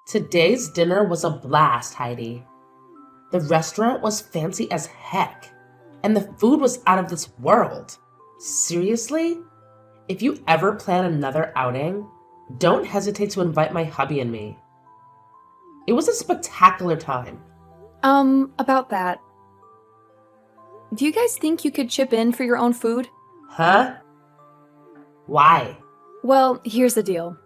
Today's dinner was a blast, Heidi. The restaurant was fancy as heck, and the food was out of this world. Seriously? If you ever plan another outing, don't hesitate to invite my hubby and me. It was a spectacular time. About that. Do you guys think you could chip in for your own food? Huh? Why? Well, here's the deal.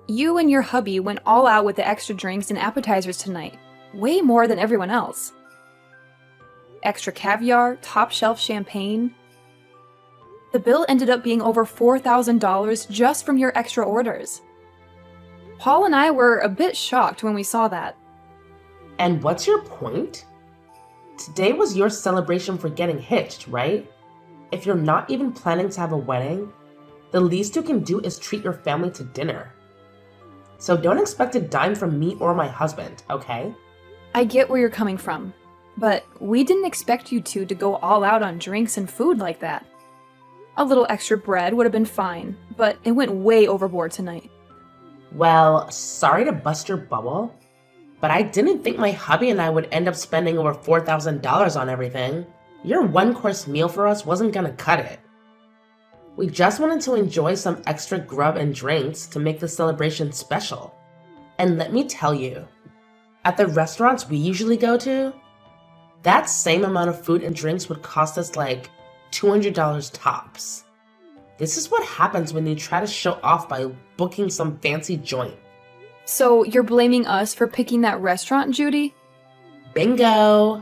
You and your hubby went all out with the extra drinks and appetizers tonight. Way more than everyone else. Extra caviar, top-shelf champagne. The bill ended up being over $4,000 just from your extra orders. Paul and I were a bit shocked when we saw that. And what's your point? Today was your celebration for getting hitched, right? If you're not even planning to have a wedding, the least you can do is treat your family to dinner. So don't expect a dime from me or my husband, okay? I get where you're coming from, but we didn't expect you two to go all out on drinks and food like that. A little extra bread would have been fine, but it went way overboard tonight. Well, sorry to bust your bubble, but I didn't think my hubby and I would end up spending over $4,000 on everything. Your one-course meal for us wasn't gonna cut it. We just wanted to enjoy some extra grub and drinks to make the celebration special. And let me tell you, at the restaurants we usually go to, that same amount of food and drinks would cost us like $200 tops. This is what happens when you try to show off by booking some fancy joint. So you're blaming us for picking that restaurant, Judy? Bingo!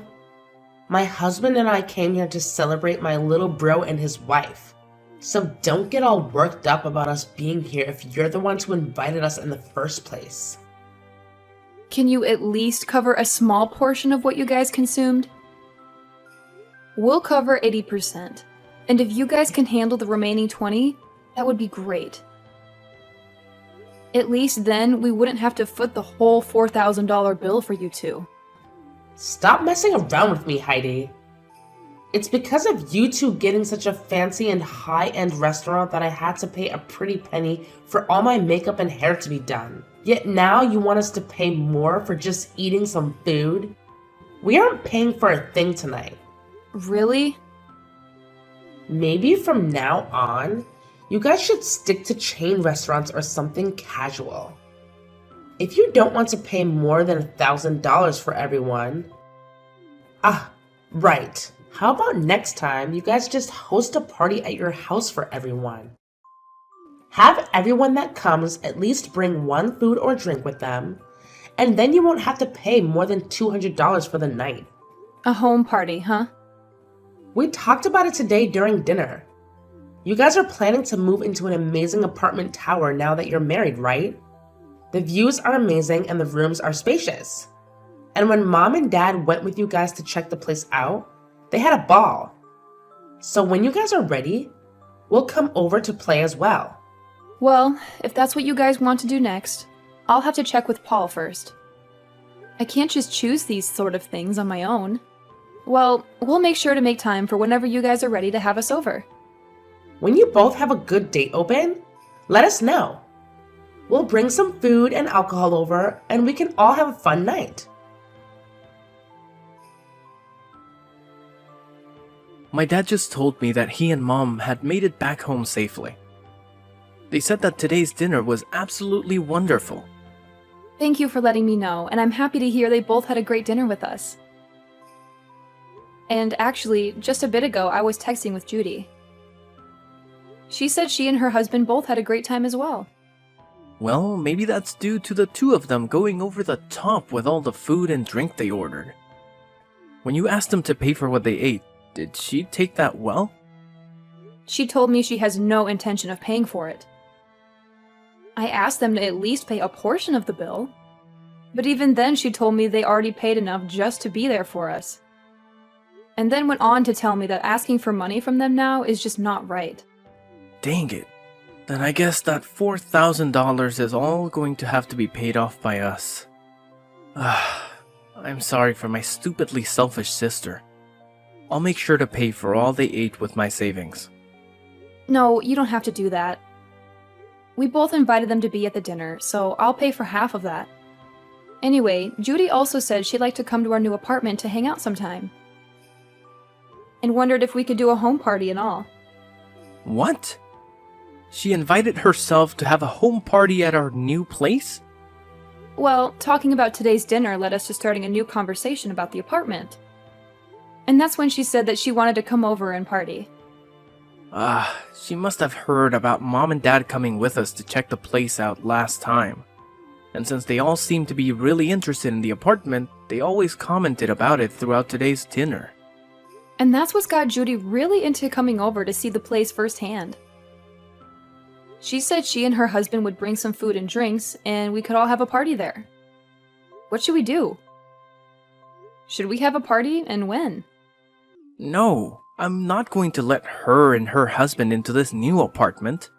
My husband and I came here to celebrate my little bro and his wife. So don't get all worked up about us being here if you're the ones who invited us in the first place. Can you at least cover a small portion of what you guys consumed? We'll cover 80%, and if you guys can handle the remaining 20, that would be great. At least then we wouldn't have to foot the whole $4,000 bill for you two. Stop messing around with me, Heidi. It's because of you two getting such a fancy and high-end restaurant that I had to pay a pretty penny for all my makeup and hair to be done. Yet now you want us to pay more for just eating some food? We aren't paying for a thing tonight. Really? Maybe from now on, you guys should stick to chain restaurants or something casual. If you don't want to pay more than $1,000 for everyone... Right. How about next time you guys just host a party at your house for everyone? Have everyone that comes at least bring one food or drink with them, and then you won't have to pay more than $200 for the night. A home party, huh? We talked about it today during dinner. You guys are planning to move into an amazing apartment tower now that you're married, right? The views are amazing and the rooms are spacious. And when Mom and Dad went with you guys to check the place out, they had a ball. So when you guys are ready, we'll come over to play as well. Well, if that's what you guys want to do next, I'll have to check with Paul first. I can't just choose these sort of things on my own. Well, we'll make sure to make time for whenever you guys are ready to have us over. When you both have a good date open, let us know. We'll bring some food and alcohol over, and we can all have a fun night. My dad just told me that he and Mom had made it back home safely. They said that today's dinner was absolutely wonderful. Thank you for letting me know, and I'm happy to hear they both had a great dinner with us. And actually, just a bit ago, I was texting with Judy. She said she and her husband both had a great time as well. Well, maybe that's due to the two of them going over the top with all the food and drink they ordered. When you asked them to pay for what they ate, did she take that well? She told me she has no intention of paying for it. I asked them to at least pay a portion of the bill, but even then she told me they already paid enough just to be there for us. And then went on to tell me that asking for money from them now is just not right. Dang it. Then I guess that $4,000 is all going to have to be paid off by us. I'm sorry for my stupidly selfish sister. I'll make sure to pay for all they ate with my savings. No, you don't have to do that. We both invited them to be at the dinner, so I'll pay for half of that. Anyway, Judy also said she'd like to come to our new apartment to hang out sometime. And wondered if we could do a home party and all. What? She invited herself to have a home party at our new place? Well, talking about today's dinner led us to starting a new conversation about the apartment. And that's when she said that she wanted to come over and party. She must have heard about Mom and Dad coming with us to check the place out last time. And since they all seemed to be really interested in the apartment, they always commented about it throughout today's dinner. And that's what got Judy really into coming over to see the place firsthand. She said she and her husband would bring some food and drinks, and we could all have a party there. What should we do? Should we have a party, and when? No, I'm not going to let her and her husband into this new apartment.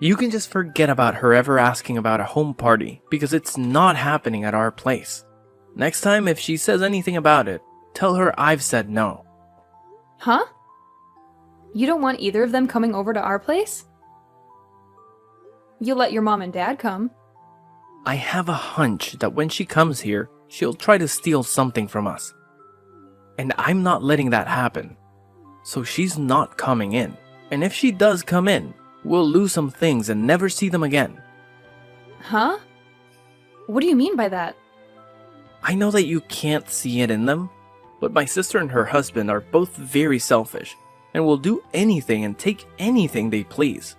You can just forget about her ever asking about a home party, because it's not happening at our place. Next time, if she says anything about it, tell her I've said no. Huh? You don't want either of them coming over to our place? You'll let your mom and dad come. I have a hunch that when she comes here, she'll try to steal something from us. And I'm not letting that happen. So she's not coming in. And if she does come in, we'll lose some things and never see them again. Huh? What do you mean by that? I know that you can't see it in them, but my sister and her husband are both very selfish and will do anything and take anything they please.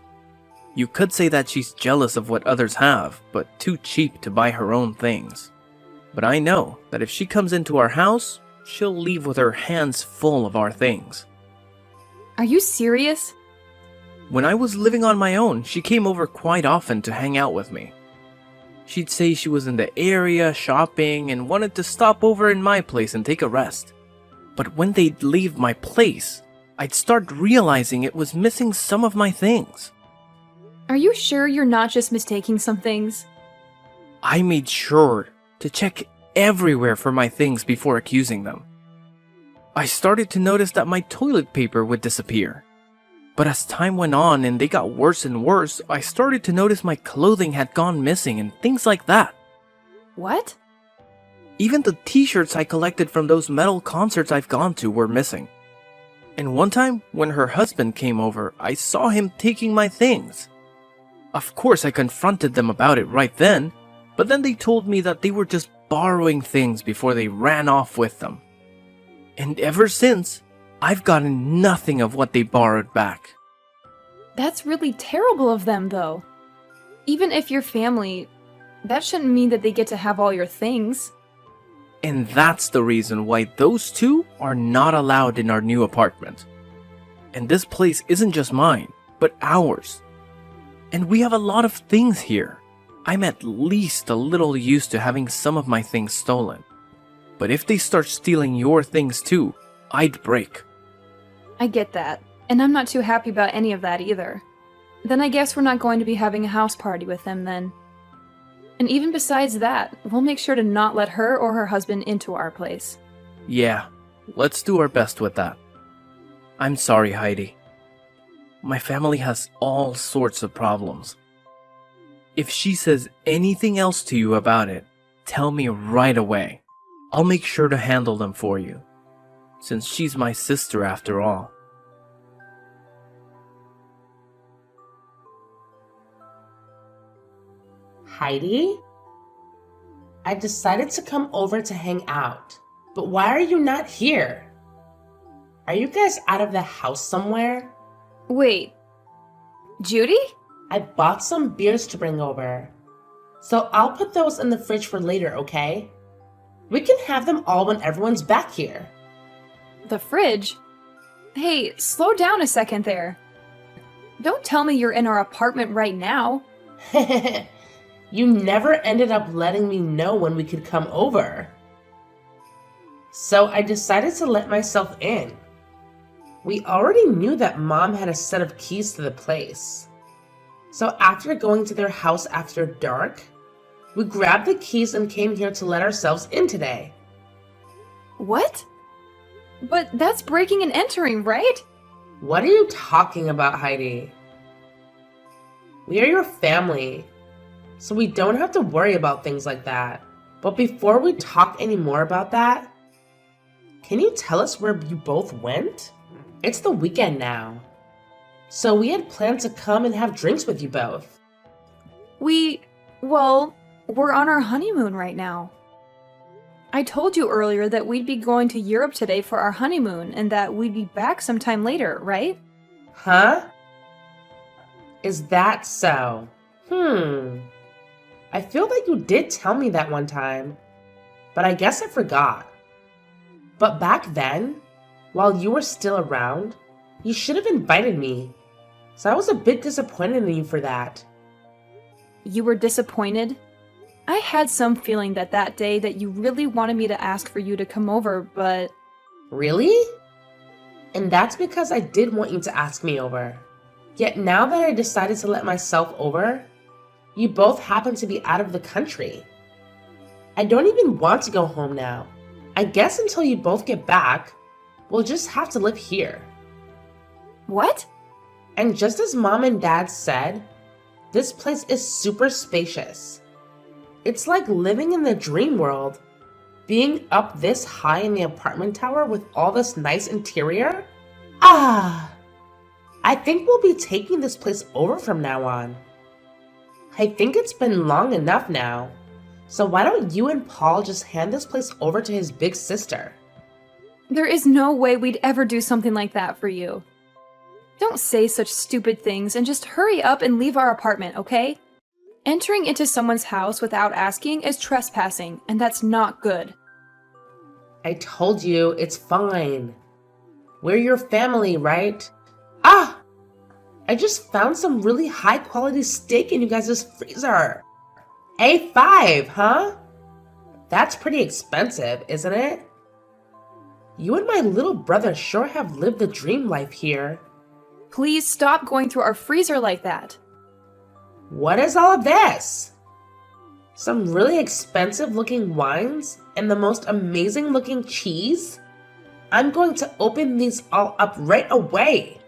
You could say that she's jealous of what others have, but too cheap to buy her own things. But I know that if she comes into our house, she'll leave with her hands full of our things. Are you serious? When I was living on my own, she came over quite often to hang out with me. She'd say she was in the area shopping and wanted to stop over in my place and take a rest. But when they'd leave my place, I'd start realizing it was missing some of my things. Are you sure you're not just mistaking some things? I made sure to check everywhere for my things before accusing them. I started to notice that my toilet paper would disappear. But as time went on and they got worse and worse, I started to notice my clothing had gone missing and things like that. What? Even the t-shirts I collected from those metal concerts I've gone to were missing. And one time, when her husband came over, I saw him taking my things. Of course, I confronted them about it right then, but then they told me that they were just borrowing things before they ran off with them. And ever since, I've gotten nothing of what they borrowed back. That's really terrible of them, though. Even if you're family, that shouldn't mean that they get to have all your things. And that's the reason why those two are not allowed in our new apartment. And this place isn't just mine, but ours. And we have a lot of things here. I'm at least a little used to having some of my things stolen. But if they start stealing your things too, I'd break. I get that, and I'm not too happy about any of that either. Then I guess we're not going to be having a house party with them then. And even besides that, we'll make sure to not let her or her husband into our place. Yeah, let's do our best with that. I'm sorry, Heidi. My family has all sorts of problems. If she says anything else to you about it, tell me right away. I'll make sure to handle them for you, since she's my sister after all. Heidi? I decided to come over to hang out, but why are you not here? Are you guys out of the house somewhere? Wait, Judy? I bought some beers to bring over, so I'll put those in the fridge for later, okay? We can have them all when everyone's back here. The fridge? Hey, slow down a second there. Don't tell me you're in our apartment right now. You never ended up letting me know when we could come over. So I decided to let myself in. We already knew that Mom had a set of keys to the place. So after going to their house after dark, we grabbed the keys and came here to let ourselves in today. What? But that's breaking and entering, right? What are you talking about, Heidi? We are your family, so we don't have to worry about things like that. But before we talk any more about that, can you tell us where you both went? It's the weekend now. So we had planned to come and have drinks with you both. Well, we're on our honeymoon right now. I told you earlier that we'd be going to Europe today for our honeymoon and that we'd be back sometime later, right? Huh? Is that so? I feel like you did tell me that one time, but I guess I forgot. But back then, while you were still around, you should have invited me. So I was a bit disappointed in you for that. You were disappointed? I had some feeling that day that you really wanted me to ask for you to come over, but... Really? And that's because I did want you to ask me over. Yet now that I decided to let myself over, you both happen to be out of the country. I don't even want to go home now. I guess until you both get back, we'll just have to live here. What? And just as Mom and Dad said, this place is super spacious. It's like living in the dream world. Being up this high in the apartment tower with all this nice interior? I think we'll be taking this place over from now on. I think it's been long enough now. So why don't you and Paul just hand this place over to his big sister? There is no way we'd ever do something like that for you. Don't say such stupid things and just hurry up and leave our apartment, okay? Entering into someone's house without asking is trespassing, and that's not good. I told you, it's fine. We're your family, right? I just found some really high quality steak in you guys' freezer. A5, huh? That's pretty expensive, isn't it? You and my little brother sure have lived the dream life here. Please stop going through our freezer like that. What is all of this? Some really expensive looking wines and the most amazing looking cheese? I'm going to open these all up right away.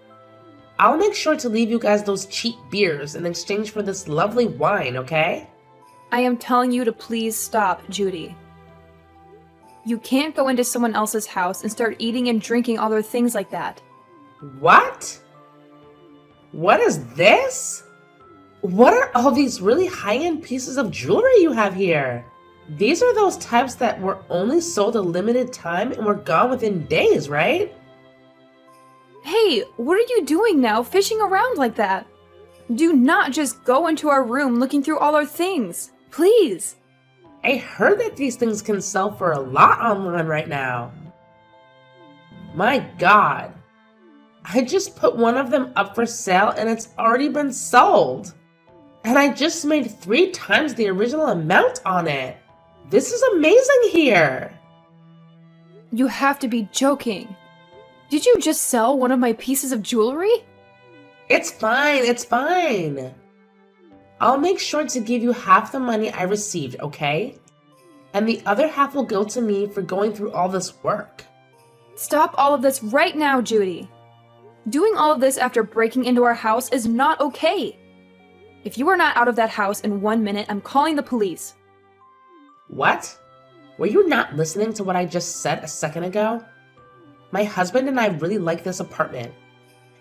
I'll make sure to leave you guys those cheap beers in exchange for this lovely wine, okay? I am telling you to please stop, Judy. You can't go into someone else's house and start eating and drinking all their things like that. What? What is this? What are all these really high-end pieces of jewelry you have here? These are those types that were only sold a limited time and were gone within days, right? Hey, what are you doing now, fishing around like that? Do not just go into our room looking through all our things. Please. I heard that these things can sell for a lot online right now. My God. I just put one of them up for sale and it's already been sold. And I just made 3 times the original amount on it. This is amazing here. You have to be joking. Did you just sell one of my pieces of jewelry? It's fine, it's fine. I'll make sure to give you half the money I received, okay? And the other half will go to me for going through all this work. Stop all of this right now, Judy. Doing all of this after breaking into our house is not okay. If you are not out of that house in 1 minute, I'm calling the police. What? Were you not listening to what I just said a second ago? My husband and I really like this apartment.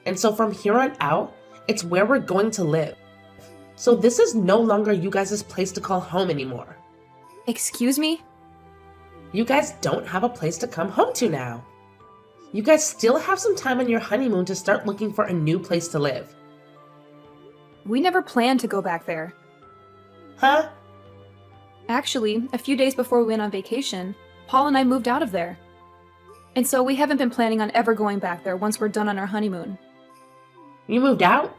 And so from here on out, it's where we're going to live. So this is no longer you guys' place to call home anymore. Excuse me? You guys don't have a place to come home to now. You guys still have some time on your honeymoon to start looking for a new place to live. We never planned to go back there. Huh? Actually, a few days before we went on vacation, Paul and I moved out of there. And so we haven't been planning on ever going back there once we're done on our honeymoon. You moved out?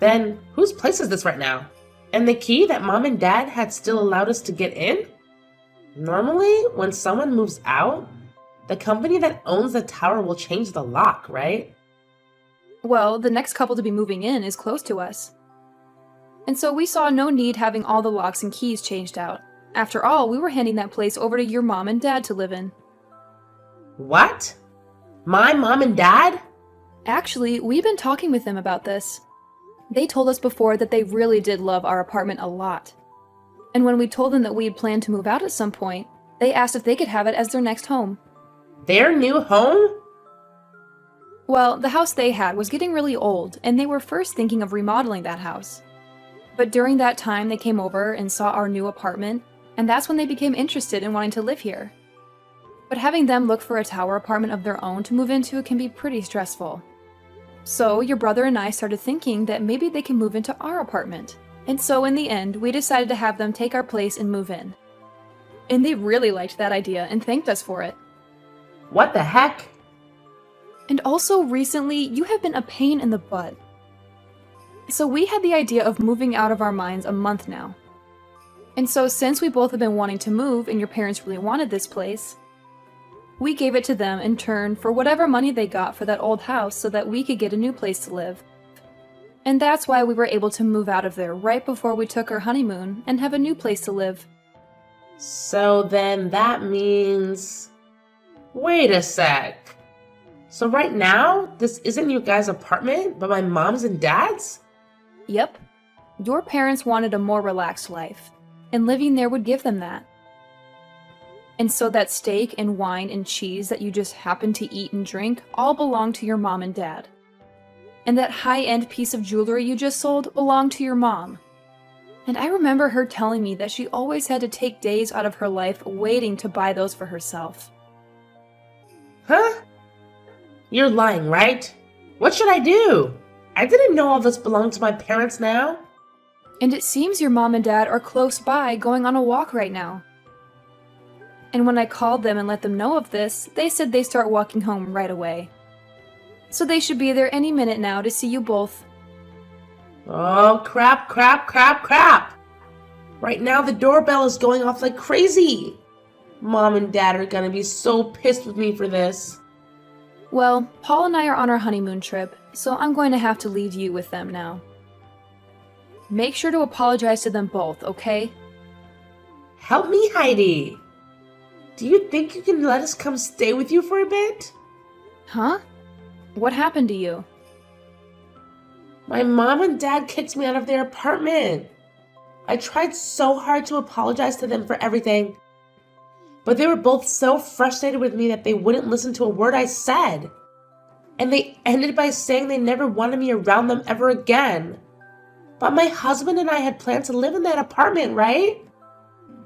Then whose place is this right now? And the key that Mom and Dad had still allowed us to get in? Normally, when someone moves out, the company that owns the tower will change the lock, right? Well, the next couple to be moving in is close to us. And so we saw no need having all the locks and keys changed out. After all, we were handing that place over to your mom and dad to live in. What? My mom and dad? Actually, we've been talking with them about this. They told us before that they really did love our apartment a lot. And when we told them that we had planned to move out at some point, they asked if they could have it as their next home. Their new home? Well, the house they had was getting really old, and they were first thinking of remodeling that house. But during that time, they came over and saw our new apartment, and that's when they became interested in wanting to live here. But having them look for a tower apartment of their own to move into can be pretty stressful. So your brother and I started thinking that maybe they can move into our apartment. And so in the end, we decided to have them take our place and move in. And they really liked that idea and thanked us for it. What the heck? And also recently, you have been a pain in the butt. So we had the idea of moving out of our minds a month now. And so since we both have been wanting to move and your parents really wanted this place, we gave it to them in turn for whatever money they got for that old house so that we could get a new place to live. And that's why we were able to move out of there right before we took our honeymoon and have a new place to live. So then that means... Wait a sec. So right now, this isn't your guys' apartment, but my mom's and dad's? Yep. Your parents wanted a more relaxed life, and living there would give them that. And so that steak and wine and cheese that you just happened to eat and drink all belong to your mom and dad. And that high-end piece of jewelry you just sold belonged to your mom. And I remember her telling me that she always had to take days out of her life waiting to buy those for herself. Huh? You're lying, right? What should I do? I didn't know all this belonged to my parents now. And it seems your mom and dad are close by going on a walk right now. And when I called them and let them know of this, they said they start walking home right away. So they should be there any minute now to see you both. Oh, crap, crap, crap, crap! Right now the doorbell is going off like crazy. Mom and Dad are gonna be so pissed with me for this. Well, Paul and I are on our honeymoon trip, so I'm going to have to leave you with them now. Make sure to apologize to them both, okay? Help me, Heidi. Do you think you can let us come stay with you for a bit? Huh? What happened to you? My mom and dad kicked me out of their apartment. I tried so hard to apologize to them for everything, but they were both so frustrated with me that they wouldn't listen to a word I said. And they ended by saying they never wanted me around them ever again. But my husband and I had planned to live in that apartment, right?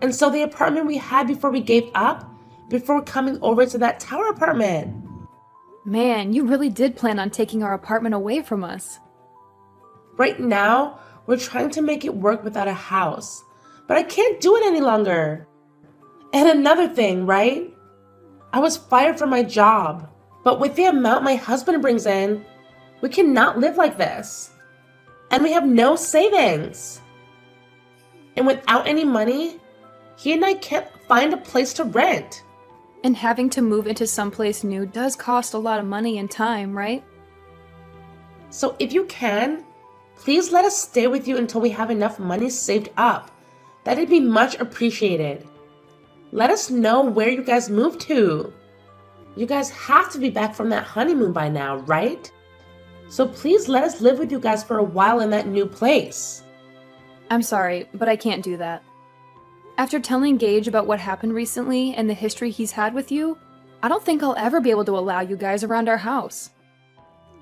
And so the apartment we had before we gave up, before coming over to that tower apartment. Man, you really did plan on taking our apartment away from us. Right now, we're trying to make it work without a house, but I can't do it any longer. And another thing, right? I was fired from my job, but with the amount my husband brings in, we cannot live like this. And we have no savings. And without any money, he and I can't find a place to rent. And having to move into someplace new does cost a lot of money and time, right? So if you can, please let us stay with you until we have enough money saved up. That'd be much appreciated. Let us know where you guys moved to. You guys have to be back from that honeymoon by now, right? So please let us live with you guys for a while in that new place. I'm sorry, but I can't do that. After telling Gage about what happened recently and the history he's had with you, I don't think I'll ever be able to allow you guys around our house.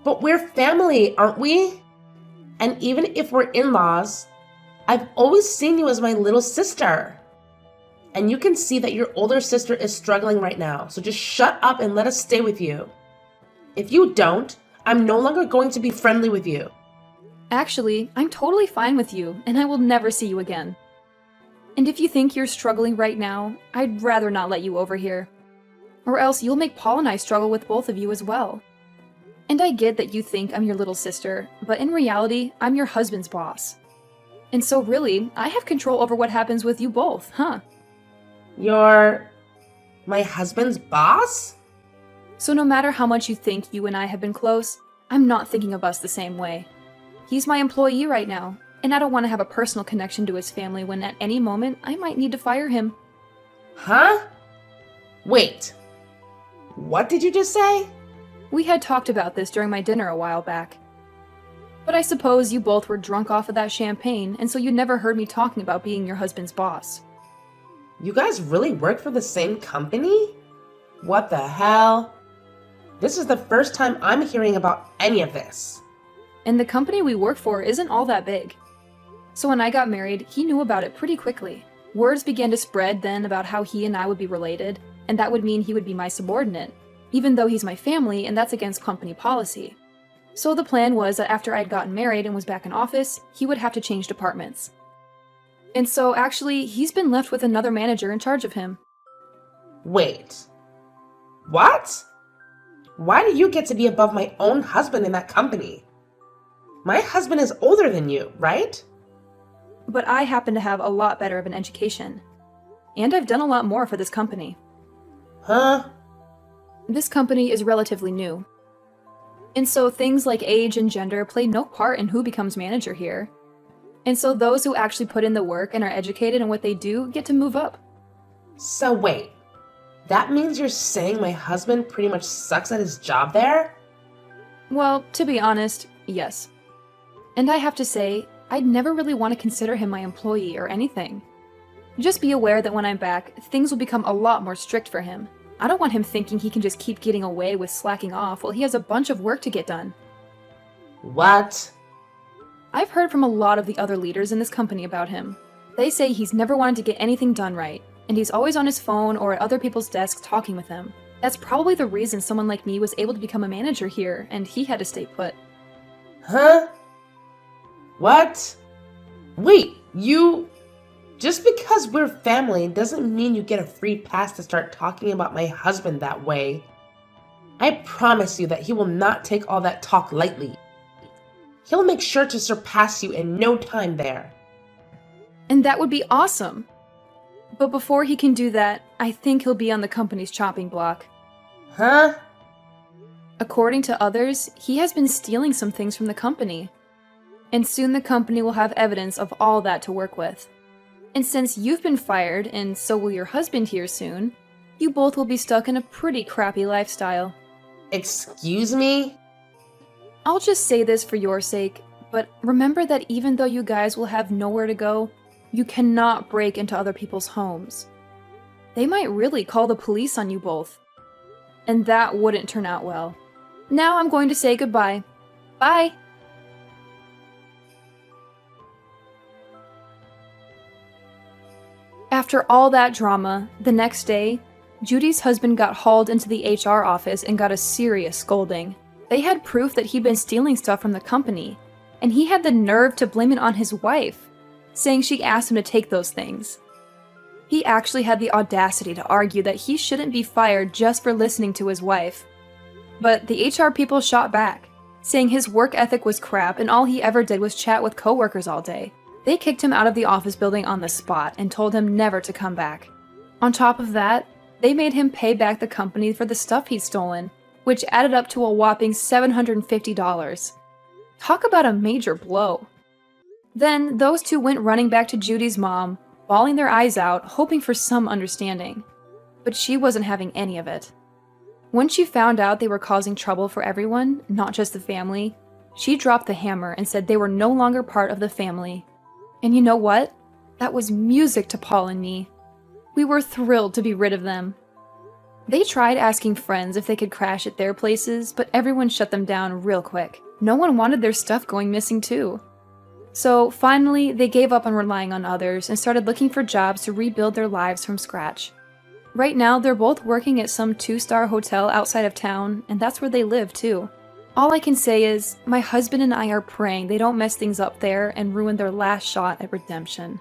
But we're family, aren't we? And even if we're in-laws, I've always seen you as my little sister. And you can see that your older sister is struggling right now, so just shut up and let us stay with you. If you don't, I'm no longer going to be friendly with you. Actually, I'm totally fine with you, and I will never see you again. And if you think you're struggling right now, I'd rather not let you over here. Or else you'll make Paul and I struggle with both of you as well. And I get that you think I'm your little sister, but in reality, I'm your husband's boss. And so really, I have control over what happens with you both, huh? You're my husband's boss? So no matter how much you think you and I have been close, I'm not thinking of us the same way. He's my employee right now, and I don't want to have a personal connection to his family when at any moment I might need to fire him. Huh? Wait. What did you just say? We had talked about this during my dinner a while back. But I suppose you both were drunk off of that champagne, and so you never heard me talking about being your husband's boss. You guys really work for the same company? What the hell? This is the first time I'm hearing about any of this. And the company we work for isn't all that big. So when I got married, he knew about it pretty quickly. Words began to spread then about how he and I would be related, and that would mean he would be my subordinate, even though he's my family and that's against company policy. So the plan was that after I'd gotten married and was back in office, he would have to change departments. And so actually, he's been left with another manager in charge of him. Wait. What? Why do you get to be above my own husband in that company? My husband is older than you, right? But I happen to have a lot better of an education. And I've done a lot more for this company. Huh? This company is relatively new. And so things like age and gender play no part in who becomes manager here. And so those who actually put in the work and are educated in what they do get to move up. So wait, that means you're saying my husband pretty much sucks at his job there? Well, to be honest, yes. And I have to say, I'd never really want to consider him my employee or anything. Just be aware that when I'm back, things will become a lot more strict for him. I don't want him thinking he can just keep getting away with slacking off while he has a bunch of work to get done. What? I've heard from a lot of the other leaders in this company about him. They say he's never wanted to get anything done right, and he's always on his phone or at other people's desks talking with them. That's probably the reason someone like me was able to become a manager here, and he had to stay put. Huh? What? Wait, you... Just because we're family doesn't mean you get a free pass to start talking about my husband that way. I promise you that he will not take all that talk lightly. He'll make sure to surpass you in no time there. And that would be awesome. But before he can do that, I think he'll be on the company's chopping block. Huh? According to others, he has been stealing some things from the company. And soon the company will have evidence of all that to work with. And since you've been fired, and so will your husband here soon, you both will be stuck in a pretty crappy lifestyle. Excuse me? I'll just say this for your sake, but remember that even though you guys will have nowhere to go, you cannot break into other people's homes. They might really call the police on you both. And that wouldn't turn out well. Now I'm going to say goodbye. Bye! After all that drama, the next day, Judy's husband got hauled into the HR office and got a serious scolding. They had proof that he'd been stealing stuff from the company, and he had the nerve to blame it on his wife, saying she asked him to take those things. He actually had the audacity to argue that he shouldn't be fired just for listening to his wife. But the HR people shot back, saying his work ethic was crap and all he ever did was chat with coworkers all day. They kicked him out of the office building on the spot and told him never to come back. On top of that, they made him pay back the company for the stuff he'd stolen, which added up to a whopping $750. Talk about a major blow. Then, those two went running back to Judy's mom, bawling their eyes out, hoping for some understanding. But she wasn't having any of it. When she found out they were causing trouble for everyone, not just the family, she dropped the hammer and said they were no longer part of the family. And you know what? That was music to Paul and me. We were thrilled to be rid of them. They tried asking friends if they could crash at their places, but everyone shut them down real quick. No one wanted their stuff going missing too. So finally, they gave up on relying on others and started looking for jobs to rebuild their lives from scratch. Right now, they're both working at some 2-star hotel outside of town, and that's where they live too. All I can say is, my husband and I are praying they don't mess things up there and ruin their last shot at redemption.